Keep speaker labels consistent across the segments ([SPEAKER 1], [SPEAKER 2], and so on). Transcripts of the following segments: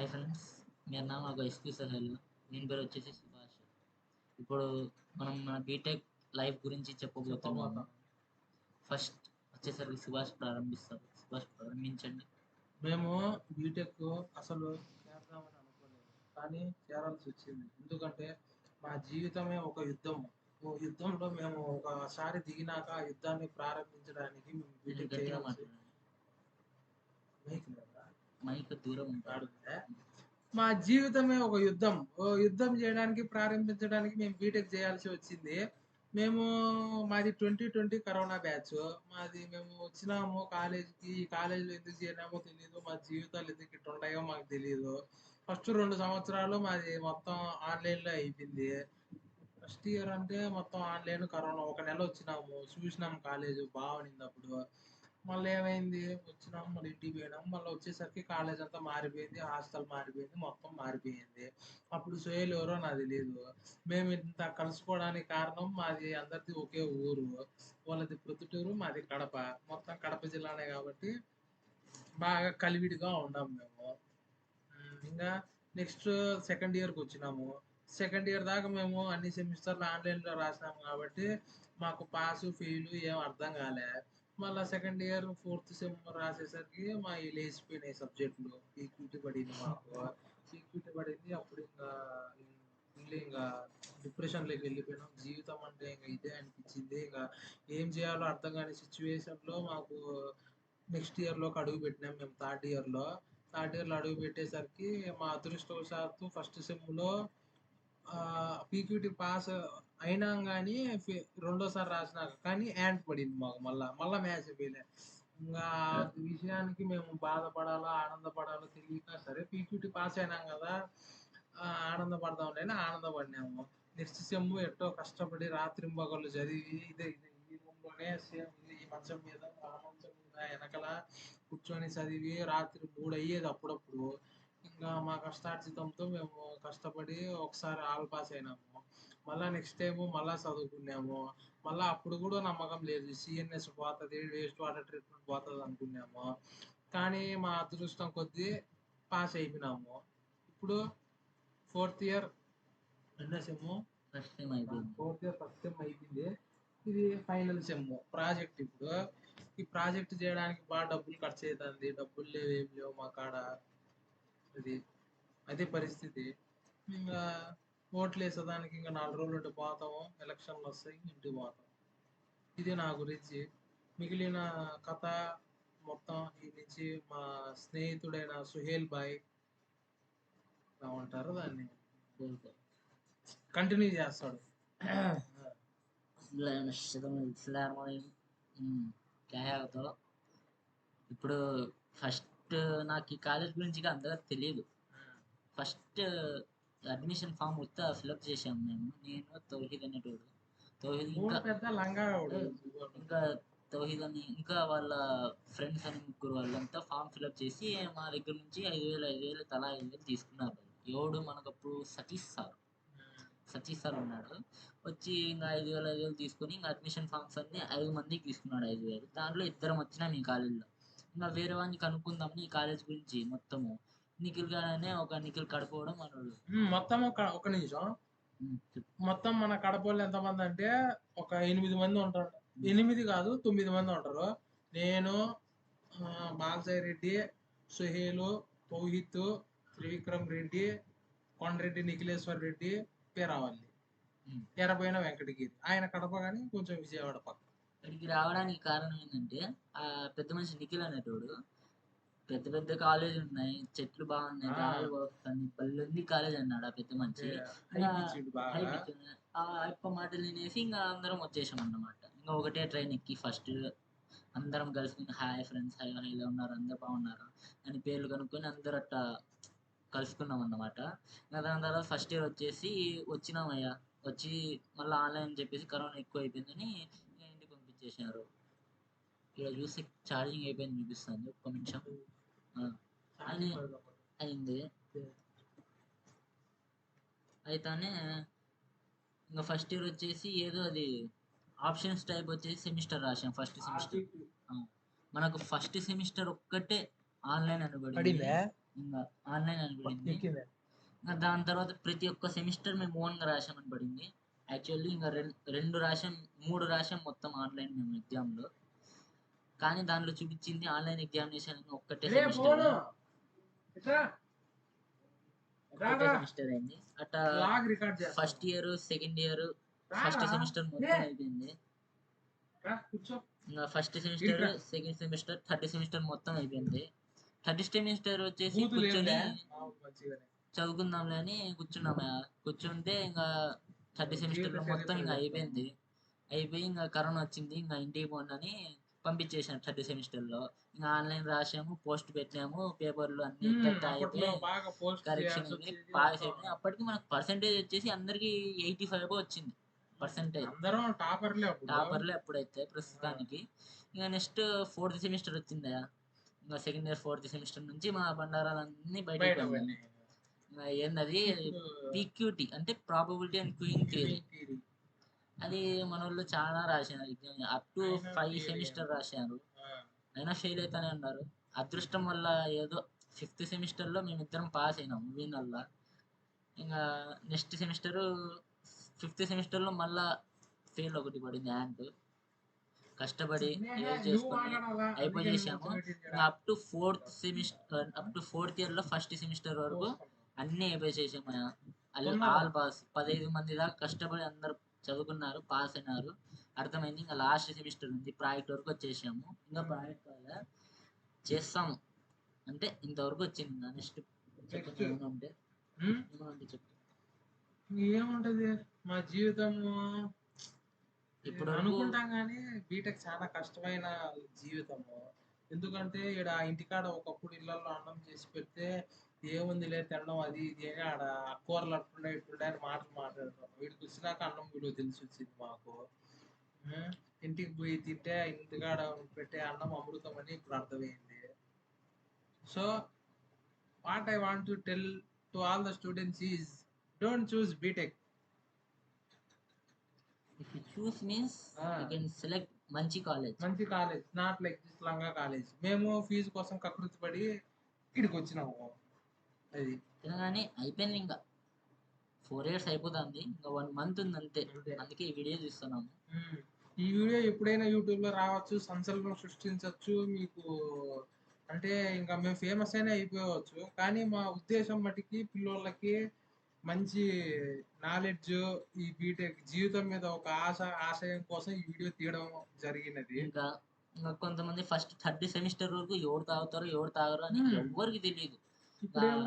[SPEAKER 1] Hi friends, मेरा नाम आपका ఎస్క్యూ సహల్. దీని పేరు వచ్చేసి సుభాష్. ఇప్పుడు మనం మన బీటెక్ లైఫ్ గురించి చెప్పబోతున్నాము. ఫస్ట్ వచ్చేసరికి సుభాష్ ప్రారంభిస్తారు. సుభాష్ ప్రారంభించండి.
[SPEAKER 2] మేము బీటెక్ అసలు చేద్దామని అనుకోలేదు, కానీ చేరాల్సి వచ్చింది. ఎందుకంటే మా జీవితమే ఒక యుద్ధం. ఓ యుద్ధంలో మేము ఒకసారి దిగినాక ఆ యుద్ధాన్ని ప్రారంభించడానికి మేము
[SPEAKER 1] కొంచెం
[SPEAKER 2] బీటెక్
[SPEAKER 1] గట్టిగా
[SPEAKER 2] చేయాల్సి
[SPEAKER 1] మాట్లాడండి.
[SPEAKER 2] మైక్ లేదా?
[SPEAKER 1] మైక్ దూరం ఉంటాడు.
[SPEAKER 2] ఆడుందా? మా జీవితమే ఒక యుద్ధం. ఓ యుద్ధం చేయడానికి ప్రారంభించడానికి మేము బీటెక్ చేయాల్సి వచ్చింది. మేము మాది 2020 కరోనా బ్యాచ్. మేము వచ్చినాము కాలేజ్‌కి. ఈ కాలేజ్‌లో ఎందుకు చేరినామో తెలీదు. మా జీవితాలు ఎందుకు ఇట్టుంటాయో మాకు తెలీదు. ఫస్ట్ 2 సంవత్సరాలు మాది మొత్తం ఆన్‌లైన్‌లో అయిపోయింది. ఫస్ట్ ఇయర్ అంటే మొత్తం ఆన్‌లైన్, కరోనా. ఒక నెల వచ్చినాము. చూసినాం కాలేజు బాగుండిందప్పుడు. మళ్ళీ ఏమైంది? వచ్చినాం, మళ్ళీ ఇంటికి పోయినాం. మళ్ళీ వచ్చేసరికి కాలేజ్ అంతా మారిపోయింది. హాస్టల్ మారిపోయింది. మొత్తం మారిపోయింది. అప్పుడు సోహెల్ ఎవరో నాకు తెలీదు. మేము ఇంత కలుసుకోవడానికి కారణం మాది అందరిది ఒకే ఊరు. వాళ్ళది ప్రొద్దుటూరు, మాది కడప. మొత్తం కడప జిల్లానే కాబట్టి బాగా కలివిడిగా ఉన్నాం మేము. ఇంగా నెక్స్ట్ సెకండ్ ఇయర్‌కి వచ్చినాము. సెకండ్ ఇయర్ దాకా మేము అన్ని సెమిస్టర్‌లు ఆన్‌లైన్‌లో రాసినాము కాబట్టి మాకు పాసు, ఫెయిలు ఏం అర్థం కాలే. మళ్ళా సెకండ్ ఇయర్ ఫోర్త్ సెమ్ రాసేసరికి మాయి లేచిపోయినాయి సబ్జెక్టులు. పీక్యూటీ పడింది మాకు. పీక్యూటీ పడింది. అప్పుడు ఇంగా డిప్రెషన్‌లోకి వెళ్ళిపోయినాం. జీవితం అంటే ఇంక ఇదే అనిపించింది. ఏం చేయాలో అర్థం కాని సిట్యుయేషన్‌లో మాకు నెక్స్ట్ ఇయర్‌లోకి అడుగుపెట్టినాం మేము థర్డ్ ఇయర్‌లో. థర్డ్ ఇయర్‌లో అడుగుపెట్టేసరికి మా అదృష్టవశాత్తు ఫస్ట్ సెమ్‌లో పీక్యూటీ పాస్ అయినాం గానీ రెండోసారి రాసినాక కానీ యాంట్ పడింది మాకు మళ్ళా మ్యాథ్స్ ఫెయిలే. ఇంగా ఆ విషయానికి మేము బాధపడాలో, ఆనందపడాలో తెలియక సరే పీక్యూటీ పాస్ అయినాం గదా! ఆనందపడదాంలే అని ఆనందపడినాము. నెక్స్ట్ సెమ్ ఎట్టో కష్టపడి రాత్రింబగళ్ళు చదివి ఇదే ఈ రూమ్‌లోనే సేమ్ ఈ మంచం మీద, ఆ మంచం మీద ఎనకల కూర్చొని చదివి రాత్రి 3 అయ్యేది అప్పుడప్పుడు. ఇంకా మా కష్టార్జితంతో మేము కష్టపడి ఒకసారి ఆల్ పాస్ అయినాము. మళ్ళా నెక్స్ట్ టైము మళ్ళా చదువుకున్నాము. మళ్ళా అప్పుడు కూడా నమ్మకం లేదు. సీఎన్ఎస్ పోతది, వేస్ట్ వాటర్ ట్రీట్మెంట్ పోతది అనుకున్నాము. కానీ మా అదృష్టం కొద్దీ పాస్ అయిపోయినాము. ఇప్పుడు ఫోర్త్ ఇయర్ రెండో సెమ్ము.
[SPEAKER 1] ఫస్ట్ టైం అయిపోయింది.
[SPEAKER 2] ఫోర్త్ ఇయర్ ఫస్ట్ సెమ్ అయిపోయింది. ఇది ఫైనల్ సెమ్. ప్రాజెక్ట్ ఇప్పుడు. ఈ ప్రాజెక్ట్ చేయడానికి బాగా డబ్బులు ఖర్చు అయితుంది. డబ్బులు లేవు, ఏం లేవు మా కాడ. అది అదే పరిస్థితి. ఇంగా ఓట్లేసేదానికి ఇంక 4 రోజులుంటే పోతాము. ఎలక్షన్‌లొస్తాయి, ఇంటికి పోతాం. ఇది నా గురించి. మిగిలిన కథ మొత్తం ఈ నుంచి మా స్నేహితుడైన సుహేల్ భాయ్ ఏమంటారు దాన్ని
[SPEAKER 1] కోరుకో.
[SPEAKER 2] కంటిన్యూ చేస్తాడు.
[SPEAKER 1] క్యా హై బతాओ. ఇప్పుడు ఫస్ట్ నాకు ఈ కాలేజ్ గురించి అంతగా తెలియదు. ఫస్ట్ అడ్మిషన్ ఫామ్ ఉత్తా ఫిలప్ చేశాము మేము. నేను తౌహీద్ అనేటోడు. తౌహీద్
[SPEAKER 2] మూడు
[SPEAKER 1] ఇంకా
[SPEAKER 2] పెద్ద లంగావాడు.
[SPEAKER 1] ఇంకా తౌహీద్ అని ఇంకా వాళ్ళ ఫ్రెండ్స్ అని ముగ్గురు వాళ్ళంతా ఫామ్ ఫిలప్ చేసి మా దగ్గర నుంచి 5,000 తలా 5,000 తీసుకున్నారు. ఎవడు మనకప్పుడు సతీష్ సార్ ఉన్నాడు. వచ్చి ఇంకా 5,000 తీసుకొని ఇంకా అడ్మిషన్ ఫామ్స్ అన్ని 5 మందికి తీసుకున్నాడు 5,000. దాంట్లో ఇద్దరం వచ్చినాం ఈ కాలేజ్లో. ఇంకా వేరే వాడిని కనుక్కుందామని ఈ కాలేజ్ గురించి మొత్తము నిఖిల్ గాడనే ఒక నిఖిల్ కడపోవడం మనోడు.
[SPEAKER 2] మొత్తం ఒక నిమిషం.
[SPEAKER 1] చెప్పు.
[SPEAKER 2] మొత్తం మన కడపలో ఎంతమంది అంటే ఒక 8 మంది ఉంటారు. 8 కాదు 9 మంది ఉంటారు. నేను, బాలసాయి రెడ్డి, సుహేలు, తౌహిత్, త్రివిక్రమ్ రెడ్డి, కొండరెడ్డి నిఖిలేశ్వర్ రెడ్డి, పేరావల్లి, ఎర్రబోయిన వెంకటగిరి. ఆయన కడప కానీ కొంచెం విజయవాడ పక్క.
[SPEAKER 1] ఇక్కడికి రావడానికి కారణం ఏంటంటే ఆ పెద్ద మనిషి నిఖిల్ అనేటోడు పెద్ద పెద్ద కాలేజ్ ఉన్నాయి, చెట్లు బాగున్నాయి, గాలి వస్తుంది, పల్లెంది కాలేజ్ అన్నాడు ఆ పెద్ద మనిషి. ఆ అప్ప మాటలు వినేసి ఇంకా అందరం వచ్చేసాం అన్నమాట. ఇంకా ఒకటే ట్రైన్ ఎక్కి ఫస్ట్ అందరం కలుసుకుని హాయ్ ఫ్రెండ్స్, హాయ్ ఇలా ఉన్నారు, అందరు బాగున్నారా అని పేర్లు కనుక్కొని అందరూ అట్టా కలుసుకున్నాం అన్నమాట. ఇంకా దాని తర్వాత ఫస్ట్ ఇయర్ వచ్చేసి వచ్చినామయ్యా. వచ్చి మళ్ళీ ఆన్లైన్ అని చెప్పేసి కరోనా ఎక్కువ అయిపోయిందని ఇంటికి పంపించేసినారు. ఇక్కడ చూస్తే ఛార్జింగ్ అయిపోయింది చూపిస్తుంది. ఒక్క నిమిషం అని అయింది. అయితేనే ఇంకా ఫస్ట్ ఇయర్ వచ్చేసి ఏదో అది ఆప్షన్స్ టైప్ వచ్చేసి సెమిస్టర్ రాసాం. ఫస్ట్ సెమిస్టర్ మనకు ఫస్ట్ సెమిస్టర్ ఒక్కటే ఆన్లైన్ అని పడింది. ఇంకా ఆన్లైన్ అని పడింది.
[SPEAKER 2] ఎక్కింది.
[SPEAKER 1] ఇంకా దాని తర్వాత ప్రతి ఒక్క సెమిస్టర్ మేము ఓన్గా రాసామని పడింది. యాక్చువల్లీ ఇంకా రెండు రాసాం, 3 రాసాం మొత్తం ఆన్లైన్ మేము ఎగ్జామ్లో. కానీ దాంట్లో చూపించింది ఆన్లైన్ ఎగ్జామినేషన్ ఒక్కటే సెమిస్టర్ అయింది. అట్లా first year, second year, first semester మొత్తం అయిపోయింది. ఇంకా first semester, second semester, third semester మొత్తం అయిపోయింది. థర్డ్ సెమిస్టర్ వచ్చేసి కూర్చొని చదువుకుందాంలే అని కూర్చుంటే ఇంకా థర్డ్ సెమిస్టర్లో మొత్తం ఇంకా అయిపోయింది. అయిపోయి ఇంకా కరోనా వచ్చింది. ఇంకా ఇంటికి పోండి అని పంపించేసాను థర్డ్ సెమిస్టర్లో. ఇంకా ఆన్లైన్ రాసాము, పోస్ట్ పెట్టాము, పేపర్లు అన్ని అయిపోయి కరెక్షన్ అయింది, పాస్ అయిపోయింది. అప్పటికి మనకు పర్సెంటేజ్ వచ్చేసి అందరికి 85 వచ్చింది పర్సెంటేజ్. టాపర్లే అప్పుడైతే ప్రస్తుతానికి. ఇంకా నెక్స్ట్ 4th సెమిస్టర్ వచ్చిందా, ఇంకా సెకండ్ ఇయర్ 4th సెమిస్టర్ నుంచి మా బండారాలన్నీ బయటకు పోయినాయి. ఏందది పీక్యూటీ అంటే ప్రాబబిలిటీ అండ్ క్యూయింగ్ థియరీ. అది మన వాళ్ళు చాలా రాశారు ఎగ్జామ్, అప్ టు 5 సెమిస్టర్ రాశారు, అయినా ఫెయిల్ అవుతానే ఉన్నారు. అదృష్టం వల్ల ఏదో 5th సెమిస్టర్లో మేమిద్దరం పాస్ అయినాం వీళ్ళ. ఇంకా నెక్స్ట్ సెమిస్టర్ 5th సెమిస్టర్లో మళ్ళా ఫెయిల్ ఒకటి పడింది యాంక్. కష్టపడి చేసుకొని అయిపోయేసాము. అప్ టు 4th ఇయర్లో ఫస్ట్ సెమిస్టర్ వరకు అన్నీ అయిపోయేసాము. ఆల్ పాస్, 15 మంది దాకా కష్టపడి అందరు చదువుకున్నారు, పాస్ అయినారు. అర్థమైంది. ఇంకా లాస్ట్ సెమిస్టర్ ఉంది, ప్రాజెక్ట్ వరకు వచ్చేసాము. ఇంకా ప్రాజెక్ట్ వల్ల చేస్తాము అంటే ఇంతవరకు వచ్చింది. నెక్స్ట్ ఉంటే చెప్పు.
[SPEAKER 2] ఏముంటది మా జీవితము ఇప్పుడు అనుకుంటాం కానీ బీటెక్ చాలా కష్టమైన జీవితము. ఎందుకంటే ఇక్కడ ఇంటికాడ ఒకప్పుడు ఇళ్లలో అన్నం చేసి పెడితే ఏముందిలే తినడం అది ఇది అని ఆడ కూరలు అట్టుండే ఇట్టుండే అని మాటలు మాట్లాడతాం. వీడికి వచ్చినాక అన్నం విలువ తెలిసి వచ్చింది మాకు. ఇంటికి పోయి తింటే ఇంటికాడ పెట్టే అన్నం అమృతం అని ఇప్పుడు అర్థమైంది. So what I want to tell to all the students is don't choose B Tech.
[SPEAKER 1] If you choose means you can select మంచి కాలేజ్,
[SPEAKER 2] నాట్ లైక్ దిస్ లంగా కాలేజ్. మేము ఫీజు కోసం కకృతి పడి ఇక్కడికి వచ్చినాము. అది
[SPEAKER 1] కానీ అయిపోయింది. ఇంకా 4 years అయిపోతుంది, ఇంకా 1 month ఉంది అంతే. అందుకే ఈ వీడియో చూస్తున్నాము.
[SPEAKER 2] ఈ వీడియో ఎప్పుడైనా యూట్యూబ్ లో రావచ్చు, సంచలనం సృష్టించవచ్చు మీకు. అంటే ఇంకా మేము ఫేమస్ అయినా అయిపోవచ్చు. కానీ మా ఉద్దేశం మటుకి పిల్లోళ్ళకి మంచి నాలెడ్జ్, ఈ బీటెక్ జీవితం మీద ఒక ఆశయం కోసం ఈ వీడియో తీయడం జరిగినది.
[SPEAKER 1] ఇంకా కొంతమంది ఫస్ట్ థర్డ్ సెమిస్టర్ వరకు ఎవరు తాగుతారో ఎవరు తాగరు అని ఎవరికి తెలియదు.
[SPEAKER 2] ఇప్పుడేమో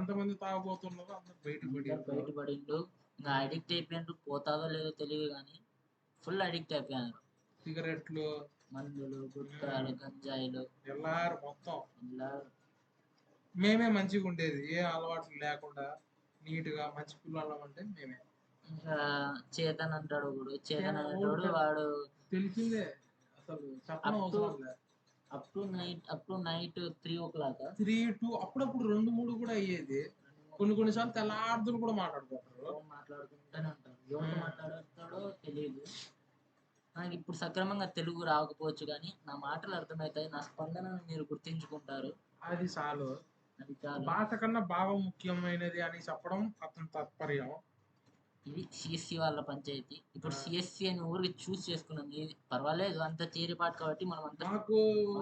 [SPEAKER 2] ఎంతమంది తాగబోతున్నారో అందరు
[SPEAKER 1] బయటపడిండు. ఇంకా అడిక్ట్ అయిపోయిండ్రు. పోతాదో లేదో తెలియదు కానీ ఫుల్ అడిక్ట్ అయిపోయారు.
[SPEAKER 2] సిగరెట్లు,
[SPEAKER 1] మందులు, గుట్కాలు, గంజాయిలు
[SPEAKER 2] ఎల్లారు మొత్తం. మేమే మంచిగా ఉండేది, ఏ అలవాట్లు లేకుండా నీట్ గా మంచి పిల్లలు అంటే మేమే.
[SPEAKER 1] ఇంకా చేతన్ అంటాడు, చేతన్ అనేటోడు వాడు
[SPEAKER 2] తెలిసిందే అసలు up
[SPEAKER 1] to night 3 o'clock
[SPEAKER 2] 3 to అప్పుడప్పుడు 2-3 కూడా అయ్యేది. కొన్నిసార్లు తెల్లార్దులు కూడా
[SPEAKER 1] మాట్లాడుకుంటూనే ఉంటారు. ఎవరు మాట్లాడతాడో తెలియదు. నాకు ఇప్పుడు సక్రమంగా తెలుగు రాకపోవచ్చు కానీ నా మాటలు అర్థమవుతాయి, నా స్పందనను మీరు గుర్తించుకుంటారు.
[SPEAKER 2] అది చాలు. భాష కన్నా భావం ముఖ్యమైనది అని చెప్పడం అతని తాత్పర్యం.
[SPEAKER 1] ఇది సిఎస్సి వాళ్ళ పంచాయతీ. ఇప్పుడు సిఎస్సి అని ఊరికి చూస్ చేసుకున్నాం, ఇది పర్వాలేదు, అంత తీరిపాటు కాబట్టి మనం అంత.
[SPEAKER 2] మాకు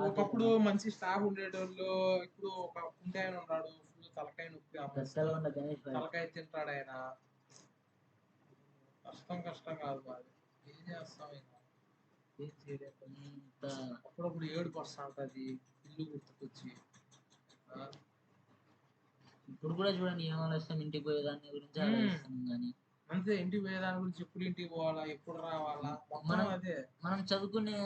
[SPEAKER 2] ఒకప్పుడు మంచి స్టాఫ్ ఉండేటోళ్ళు, ఇప్పుడు ఒక ఉంటే ఆయన ఉన్నాడు, ఫుల్ తలకాయ నొప్పి, తలకాయ తింటాడు ఆయన. కష్టం కాదు మాది, ఏం చేస్తాం ఇంకా, ఏం చేయలేదు. అప్పుడప్పుడు ఏడుపు వస్తా ఉంటది ఇల్లు గుర్తుకొచ్చి.
[SPEAKER 1] ఇప్పుడు కూడా చూడండి ఏం ఆలోచిస్తాం, ఇంటికి పోయేదాన్ని గురించి ఆలోచిస్తాం. కానీ
[SPEAKER 2] అంతే, ఇంటికి పోయేదాని గురించి ఎప్పుడు ఇంటికి పోవాలా, ఎప్పుడు రావాలా,
[SPEAKER 1] మనం చదువుకునే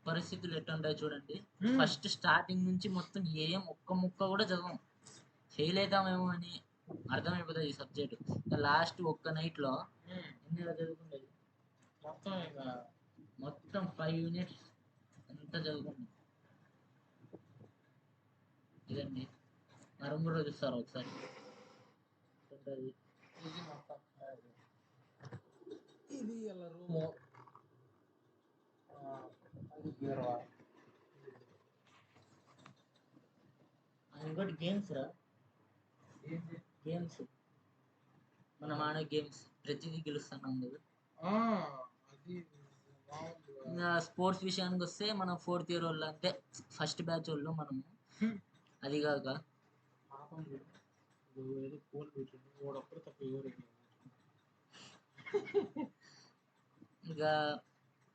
[SPEAKER 1] పరిస్థితులు ఎట్లుంటాయి చూడండి. ఫస్ట్ స్టార్టింగ్ నుంచి మొత్తం ఏం ఒక్క ముక్క కూడా చదవం, ఫెయిల్ అవుతామేమో అని అర్థమైపోతుంది ఈ సబ్జెక్ట్. లాస్ట్ ఒక్క నైట్ లో ఎన్ని చదువుకుంటుంది, మొత్తం 5 units అంతా చదువుకుంటాం. ఇదండి మా రూమ్ కూడా చూస్తారు ఒకసారి.
[SPEAKER 2] ఇది ఇలా రూము, అది బీరువా.
[SPEAKER 1] ఇంకోటి గేమ్స్ రా,
[SPEAKER 2] ఏంటి?
[SPEAKER 1] గేమ్స్ మనం ఆడే గేమ్స్ ప్రతిదీ గెలుస్తున్నాం కదా.
[SPEAKER 2] ఆ! అది మామూలుగా
[SPEAKER 1] ఇంకా స్పోర్ట్స్ విషయానికి వస్తే మనం 4th ఇయర్ వాళ్ళు అంటే ఫస్ట్ బ్యాచ్ వాళ్ళు మనం.
[SPEAKER 2] హ్మ్.
[SPEAKER 1] అది కాక
[SPEAKER 2] పాపం వీడు. వీడు ఏదో ఫోన్ పెట్టిండు. వాడొక్కడు తప్ప ఎవరు ఏం లేదు.
[SPEAKER 1] ఇంకా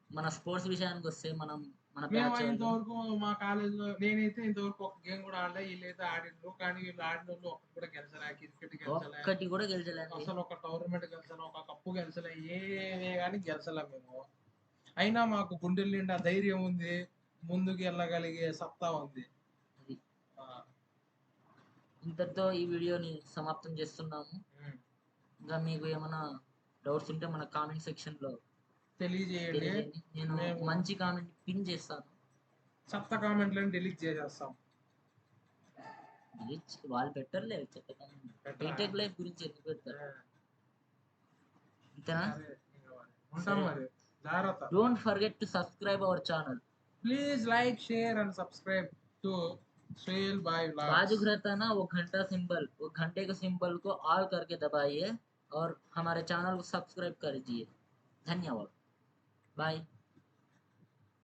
[SPEAKER 1] మన స్పోర్ట్స్ విషయానికి వస్తే మనం మన
[SPEAKER 2] మేము
[SPEAKER 1] బ్యాచ్ వాళ్ళు
[SPEAKER 2] ఇంతవరకు మా కాలేజీలో నేనైతే ఇంతవరకు ఒక గేమ్ కూడా ఆడలే. వీళ్ళైతే ఆడిండ్రు. కానీ వీళ్ళు ఆడినోళ్ళు ఒక్కటి కూడా గెలిచలే. క్రికెట్ గెలిచలే.
[SPEAKER 1] ఒక్కటి కూడా గెలిచలేండి.
[SPEAKER 2] అసలు ఒక టోర్నమెంట్ గెలిచలే. ఒక కప్పు గెలిచలే. ఏవే గాని గెలిచలే మేము. అయినా మాకు గుండెల నిండా ధైర్యం ఉంది. ముందుకు వెళ్ళగలిగే సత్తా ఉంది.
[SPEAKER 1] అది
[SPEAKER 2] ఆ,
[SPEAKER 1] ఇంతటితో ఈ వీడియోని సమాప్తం చేస్తున్నాము.
[SPEAKER 2] ఉమ్.
[SPEAKER 1] ఇంకా మీకు ఏమైనా డౌట్స్ ఉంటే మన కామెంట్ సెక్షన్లో
[SPEAKER 2] తెలియజేయండి.
[SPEAKER 1] తెలియజేయండి. నేను
[SPEAKER 2] మేము
[SPEAKER 1] మంచి కామెంట్ పిన్ చేస్తాను.
[SPEAKER 2] చెత్త కామెంట్లను డిలీట్ చేసేస్తాం.
[SPEAKER 1] వాళ్ళు పెట్టర్లే చెత్త కామెంట్.
[SPEAKER 2] పెట్టరా?
[SPEAKER 1] బీటెక్ లైఫ్ గురించి ఎందుకు పెడతారు? అంతేనా?
[SPEAKER 2] సరే, ఇంకా మరి. ఉంటాం మరి. జాగ్రత్త.
[SPEAKER 1] Don't forget to subscribe our channel.
[SPEAKER 2] Please like, share and subscribe to Sohail Bhai Vlogs.
[SPEAKER 1] बाजू रहता ना वो घंटा सिंबल, वो घंटे के सिंबल को ऑल करके दबाइए और हमारे चैनल को सब्सक्राइब कर दीजिए. धन्यवाद. बाय.